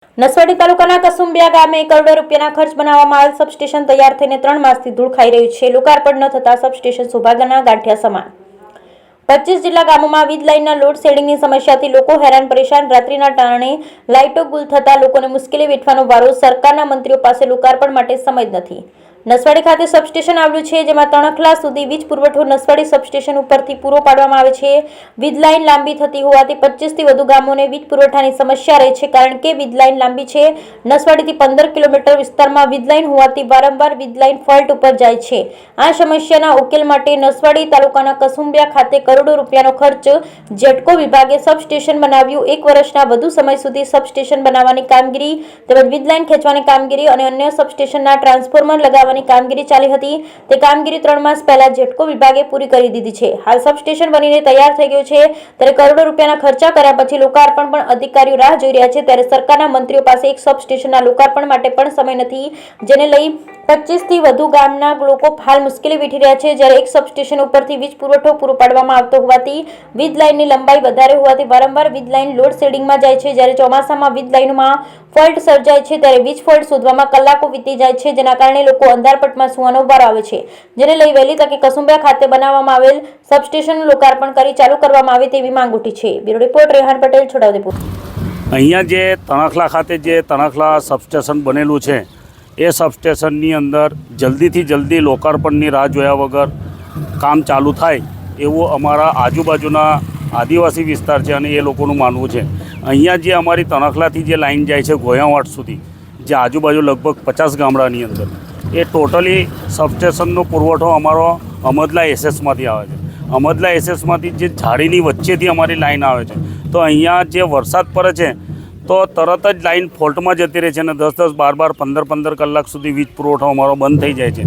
નસવાડી તાલુકાના કસુંબિયા ગામે કરોડો રૂપિયાના ખર્ચ બનાવવામાં આવેલ સબસ્ટેશન તૈયાર થઈને 3 માસથી ધૂળ ખાઈ રહ્યું છે। લોકાર્પણ ન થતા સબસ્ટેશન સૌભાગ્યના ગાંઠિયા સમાન। 25 જેટલા ગામોમાં વીજ લાઇનના લોડ શેડિંગની સમસ્યાથી લોકો હેરાન પરેશાન। રાત્રિના ટાણે લાઇટો ગુલ થતા લોકોને મુશ્કેલી વેઠવાનો વારો। સરકારના મંત્રીઓ પાસે લોકાર્પણ માટે સમય જ નથી। નસવાડી ખાતે સબસ્ટેશન આવેલું છે, જેમાં તણખલા સુધી વીજ પુરવઠો નસવાડી સબસ્ટેશન ઉપરથી પૂરો પાડવામાં આવે છે। વીજ લાઇન લાંબી થતી હોવાથી 25થી વધુ ગામોને વીજ પુરવઠાની સમસ્યા રહે છે, કારણ કે વીજ લાઇન લાંબી છે। નસવાડીથી 15 કિલોમીટર વિસ્તારમાં વીજ લાઇન હોવાથી વારંવાર વીજ લાઇન ફોલ્ટ ઉપર જાય છે। આ સમસ્યાના ઉકેલ માટે નસવાડી તાલુકાના કસુંબિયા ખાતે કરોડો રૂપિયાનો ખર્ચ જેટકો વિભાગે સબસ્ટેશન બનાવ્યું। 1 વર્ષના વધુ સમય સુધી સબસ્ટેશન બનાવવાની કામગીરી તેમજ વીજ લાઇન ખેંચવાની કામગીરી અને અન્ય સબસ્ટેશનના ટ્રાન્સફોર્મર લગાવવાની કામગીરી ચાલી હતી। તે કામગીરી 3 માસ પહેલા જેટકો વિભાગે પૂરી કરી દીધી છે। હાલ સબસ્ટેશન બનીને તૈયાર થઈ ગયું છે, ત્યારે કરોડો રૂપિયાના ખર્ચા કર્યા પછી લોકાર્પણ પણ અધિકારીઓ રાહ જોઈ રહ્યા છે। ત્યારે સરકારના મંત્રીઓ પાસે એક સબસ્ટેશનના લોકાર્પણ માટે પણ સમય નથી, જેને લઈ 25થી વધુ ગામના લોકો હાલ મુશ્કેલી વેઠી રહ્યા છે। જ્યારે એક સબસ્ટેશન ઉપરથી વીજ પુરવઠો પૂરો પાડવામાં આવતો હોવાથી વીજ લાઇનની લંબાઈ વધારે હોવાથી વારંવાર વીજ લાઇન લોડ શેડિંગમાં જાય છે। જ્યારે ચોમાસામાં વીજ લાઇનોમાં ફોલ્ટ સર્જાય છે, ત્યારે વીજ ફોલ્ટ શોધવામાં કલાકો વીતી જાય છે, જેના કારણે લોકો અંધારપટમાં સૂવાનો વારો આવે છે। જેને લઈ વહેલી તકે કસુંબિયા ખાતે બનાવવામાં આવેલ સબસ્ટેશનનું લોકાર્પણ કરી ચાલુ કરવામાં આવે તેવી માંગ ઉઠી છે। Bureau report Rehan Patel, Chhotaudepur. અહીંયા જે તણખલા ખાતે જે તણખલા સબસ્ટેશન બનેલું છે, એ સબસ્ટેશનની અંદર જલ્દીથી જલ્દી લોકાર્પણની રાહ જોયા વગર કામ ચાલુ થાય એવું અમારા આજુબાજુના આદિવાસી વિસ્તાર છે અને એ લોકોનું માનવું છે। અહીંયા જે અમારી તણખલાથી જે લાઈન જાય છે ગોયાવાડ સુધી, જે આજુબાજુ લગભગ 50 ગામડાની અંદર, એ ટોટલી સબસ્ટેશનનો પુરવઠો અમારો અમદલા એસએસમાંથી આવે છે। અમદલા એસએસમાંથી જે ઝાડીની વચ્ચેથી અમારી લાઈન આવે છે, તો અહીંયા જે વરસાદ પડે છે તો તરત જ લાઈન ફોલ્ટમાં જતી રહે છે અને 10-10, 12-12, 15-15 કલાક સુધી વીજ પુરવઠો અમારો બંધ થઈ જાય છે।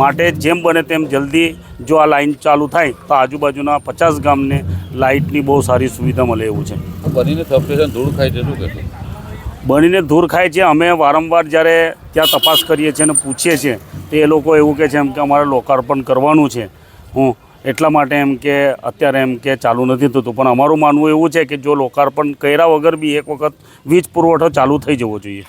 માટે જેમ બને તેમ જલ્દી જો આ લાઈન ચાલુ થાય તો આજુબાજુના 50 ગામને લાઇટની બહુ સારી સુવિધા મળે એવું છે। બનીને સબસ્ટેશન ધૂળ ખાય છે, શું કહેશો? બનીને ધૂળ ખાય છે। અમે વારંવાર જ્યારે ત્યાં તપાસ કરીએ છીએ અને પૂછીએ છીએ તો એ લોકો એવું કહે છે એમ કે અમારે લોકાર્પણ કરવાનું છે, એટલા માટે એમ કે અત્યારે એમ કે ચાલુ નથી થતું। પણ અમારું માનવું એવું છે કે જો લોકાર્પણ કર્યા વગર બી એક વખત વીજ પુરવઠો ચાલુ થઈ જવો જોઈએ।